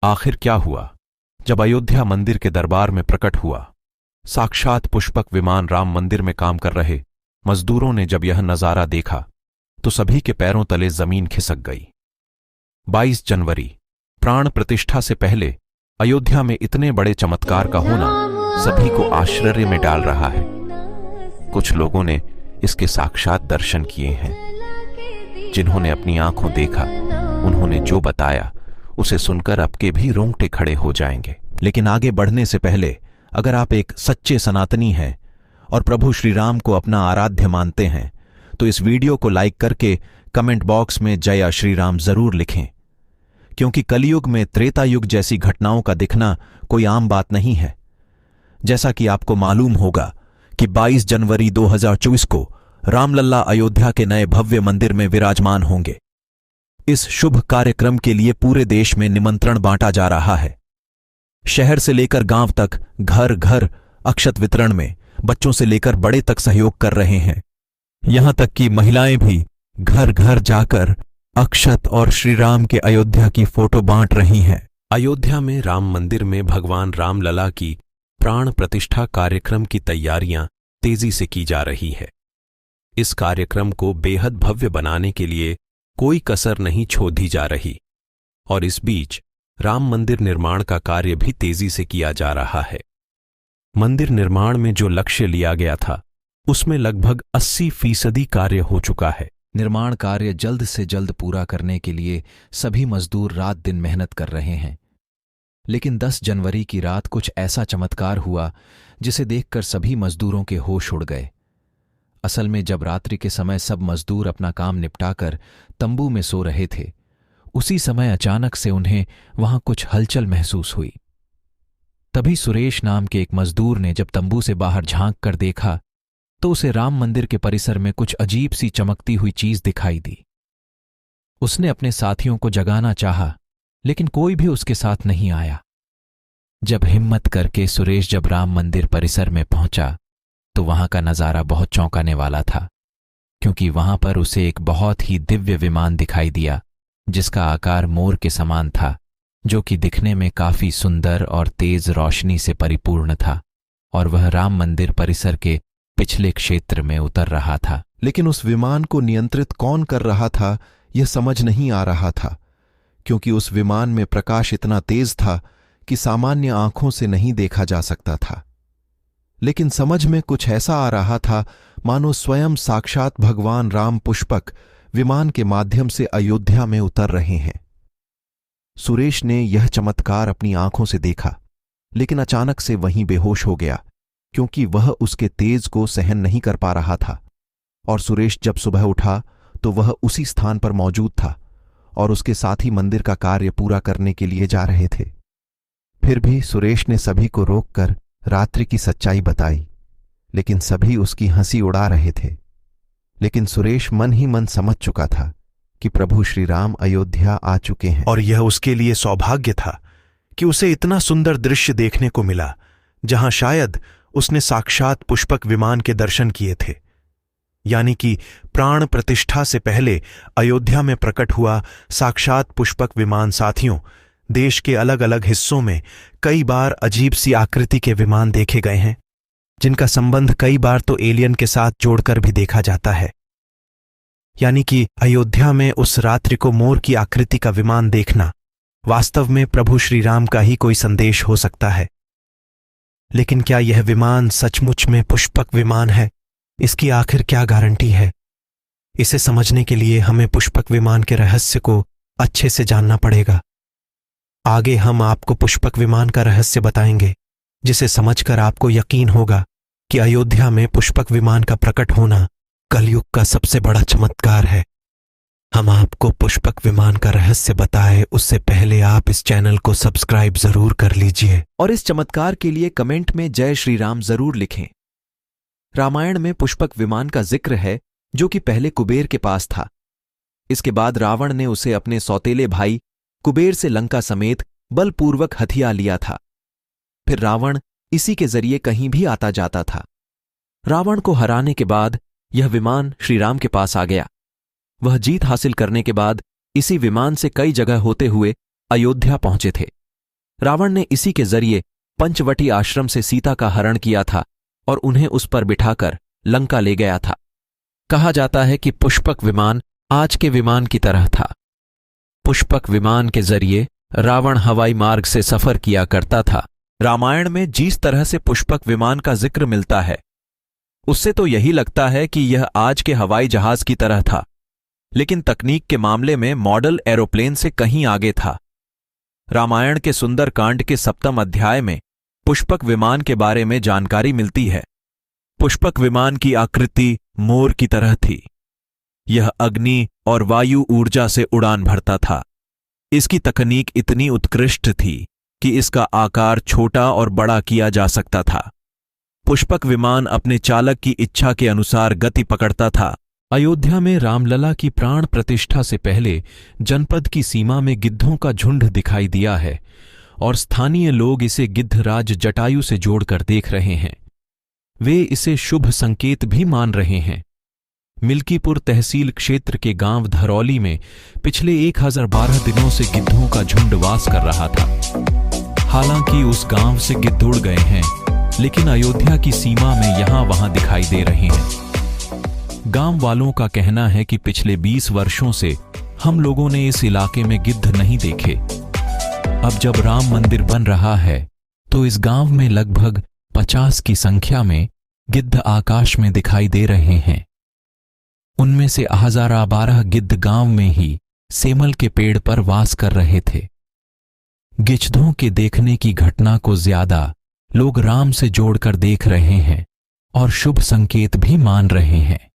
आखिर क्या हुआ जब अयोध्या मंदिर के दरबार में प्रकट हुआ साक्षात पुष्पक विमान राम मंदिर में काम कर रहे मजदूरों ने जब यह नजारा देखा तो सभी के पैरों तले जमीन खिसक गई। 22 जनवरी प्राण प्रतिष्ठा से पहले अयोध्या में इतने बड़े चमत्कार का होना सभी को आश्चर्य में डाल रहा है। कुछ लोगों ने इसके साक्षात दर्शन किए हैं। जिन्होंने अपनी आंखों देखा उन्होंने जो बताया उसे सुनकर आपके भी रोंगटे खड़े हो जाएंगे। लेकिन आगे बढ़ने से पहले अगर आप एक सच्चे सनातनी हैं और प्रभु श्री राम को अपना आराध्य मानते हैं तो इस वीडियो को लाइक करके कमेंट बॉक्स में जय श्री राम जरूर लिखें, क्योंकि कलयुग में त्रेता युग जैसी घटनाओं का दिखना कोई आम बात नहीं है। जैसा कि आपको मालूम होगा कि 22 जनवरी 2024 को रामलल्ला अयोध्या के नए भव्य मंदिर में विराजमान होंगे। इस शुभ कार्यक्रम के लिए पूरे देश में निमंत्रण बांटा जा रहा है। शहर से लेकर गांव तक घर घर अक्षत वितरण में बच्चों से लेकर बड़े तक सहयोग कर रहे हैं। यहां तक कि महिलाएं भी घर घर जाकर अक्षत और श्री राम के अयोध्या की फोटो बांट रही हैं। अयोध्या में राम मंदिर में भगवान रामलला की प्राण प्रतिष्ठा कार्यक्रम की तैयारियां तेजी से की जा रही है। इस कार्यक्रम को बेहद भव्य बनाने के लिए कोई कसर नहीं छोड़ी जा रही और इस बीच राम मंदिर निर्माण का कार्य भी तेजी से किया जा रहा है। मंदिर निर्माण में जो लक्ष्य लिया गया था उसमें लगभग 80% कार्य हो चुका है। निर्माण कार्य जल्द से जल्द पूरा करने के लिए सभी मजदूर रात दिन मेहनत कर रहे हैं। लेकिन 10 जनवरी की रात कुछ ऐसा चमत्कार हुआ जिसे देखकर सभी मजदूरों के होश उड़ गए। असल में जब रात्रि के समय सब मजदूर अपना काम निपटाकर तंबू में सो रहे थे, उसी समय अचानक से उन्हें वहां कुछ हलचल महसूस हुई। तभी सुरेश नाम के एक मजदूर ने जब तंबू से बाहर झांक कर देखा तो उसे राम मंदिर के परिसर में कुछ अजीब सी चमकती हुई चीज दिखाई दी। उसने अपने साथियों को जगाना चाहा, लेकिन कोई भी उसके साथ नहीं आया। जब हिम्मत करके सुरेश जब राम मंदिर परिसर में पहुंचा तो वहां का नजारा बहुत चौंकाने वाला था, क्योंकि वहां पर उसे एक बहुत ही दिव्य विमान दिखाई दिया जिसका आकार मोर के समान था, जो कि दिखने में काफी सुंदर और तेज रोशनी से परिपूर्ण था और वह राम मंदिर परिसर के पिछले क्षेत्र में उतर रहा था। लेकिन उस विमान को नियंत्रित कौन कर रहा था यह समझ नहीं आ रहा था, क्योंकि उस विमान में प्रकाश इतना तेज था कि सामान्य आंखों से नहीं देखा जा सकता था। लेकिन समझ में कुछ ऐसा आ रहा था मानो स्वयं साक्षात भगवान राम पुष्पक विमान के माध्यम से अयोध्या में उतर रहे हैं। सुरेश ने यह चमत्कार अपनी आंखों से देखा, लेकिन अचानक से वहीं बेहोश हो गया, क्योंकि वह उसके तेज को सहन नहीं कर पा रहा था। और सुरेश जब सुबह उठा तो वह उसी स्थान पर मौजूद था और उसके साथी मंदिर का कार्य पूरा करने के लिए जा रहे थे। फिर भी सुरेश ने सभी को रोककर रात्रि की सच्चाई बताई, लेकिन सभी उसकी हंसी उड़ा रहे थे। लेकिन सुरेश मन ही मन समझ चुका था कि प्रभु श्री राम अयोध्या आ चुके हैं और यह उसके लिए सौभाग्य था कि उसे इतना सुंदर दृश्य देखने को मिला जहां शायद उसने साक्षात पुष्पक विमान के दर्शन किए थे। यानी कि प्राण प्रतिष्ठा से पहले अयोध्या में प्रकट हुआ साक्षात पुष्पक विमान। साथियों, देश के अलग अलग हिस्सों में कई बार अजीब सी आकृति के विमान देखे गए हैं, जिनका संबंध कई बार तो एलियन के साथ जोड़कर भी देखा जाता है। यानी कि अयोध्या में उस रात्रि को मोर की आकृति का विमान देखना वास्तव में प्रभु श्री राम का ही कोई संदेश हो सकता है। लेकिन क्या यह विमान सचमुच में पुष्पक विमान है? इसकी आखिर क्या गारंटी है? इसे समझने के लिए हमें पुष्पक विमान के रहस्य को अच्छे से जानना पड़ेगा। आगे हम आपको पुष्पक विमान का रहस्य बताएंगे, जिसे समझकर आपको यकीन होगा कि अयोध्या में पुष्पक विमान का प्रकट होना कलयुग का सबसे बड़ा चमत्कार है। हम आपको पुष्पक विमान का रहस्य बताएं उससे पहले आप इस चैनल को सब्सक्राइब जरूर कर लीजिए और इस चमत्कार के लिए कमेंट में जय श्री राम जरूर लिखें। रामायण में पुष्पक विमान का जिक्र है, जो कि पहले कुबेर के पास था। इसके बाद रावण ने उसे अपने सौतेले भाई कुबेर से लंका समेत बलपूर्वक हथिया लिया था। फिर रावण इसी के जरिए कहीं भी आता जाता था। रावण को हराने के बाद यह विमान श्री राम के पास आ गया। वह जीत हासिल करने के बाद इसी विमान से कई जगह होते हुए अयोध्या पहुंचे थे। रावण ने इसी के जरिए पंचवटी आश्रम से सीता का हरण किया था और उन्हें उस पर बिठाकर लंका ले गया था। कहा जाता है कि पुष्पक विमान आज के विमान की तरह था। पुष्पक विमान के जरिए रावण हवाई मार्ग से सफर किया करता था। रामायण में जिस तरह से पुष्पक विमान का जिक्र मिलता है उससे तो यही लगता है कि यह आज के हवाई जहाज की तरह था, लेकिन तकनीक के मामले में मॉडल एरोप्लेन से कहीं आगे था। रामायण के सुंदर कांड के 7वें अध्याय में पुष्पक विमान के बारे में जानकारी मिलती है। पुष्पक विमान की आकृति मोर की तरह थी। यह अग्नि और वायु ऊर्जा से उड़ान भरता था। इसकी तकनीक इतनी उत्कृष्ट थी कि इसका आकार छोटा और बड़ा किया जा सकता था। पुष्पक विमान अपने चालक की इच्छा के अनुसार गति पकड़ता था। अयोध्या में रामलला की प्राण प्रतिष्ठा से पहले जनपद की सीमा में गिद्धों का झुंड दिखाई दिया है और स्थानीय लोग इसे गिद्धराज जटायु से जोड़कर देख रहे हैं। वे इसे शुभ संकेत भी मान रहे हैं। मिल्कीपुर तहसील क्षेत्र के गांव धरौली में पिछले 1012 दिनों से गिद्धों का झुंड वास कर रहा था। हालांकि उस गांव से गिद्ध उड़ गए हैं, लेकिन अयोध्या की सीमा में यहां वहां दिखाई दे रहे हैं। गांव वालों का कहना है कि पिछले 20 वर्षों से हम लोगों ने इस इलाके में गिद्ध नहीं देखे। अब जब राम मंदिर बन रहा है तो इस गांव में लगभग 50 की संख्या में गिद्ध आकाश में दिखाई दे रहे हैं। उनमें से 1012 गिद्ध गांव में ही सेमल के पेड़ पर वास कर रहे थे। गिद्धों के देखने की घटना को ज्यादा लोग राम से जोड़कर देख रहे हैं और शुभ संकेत भी मान रहे हैं।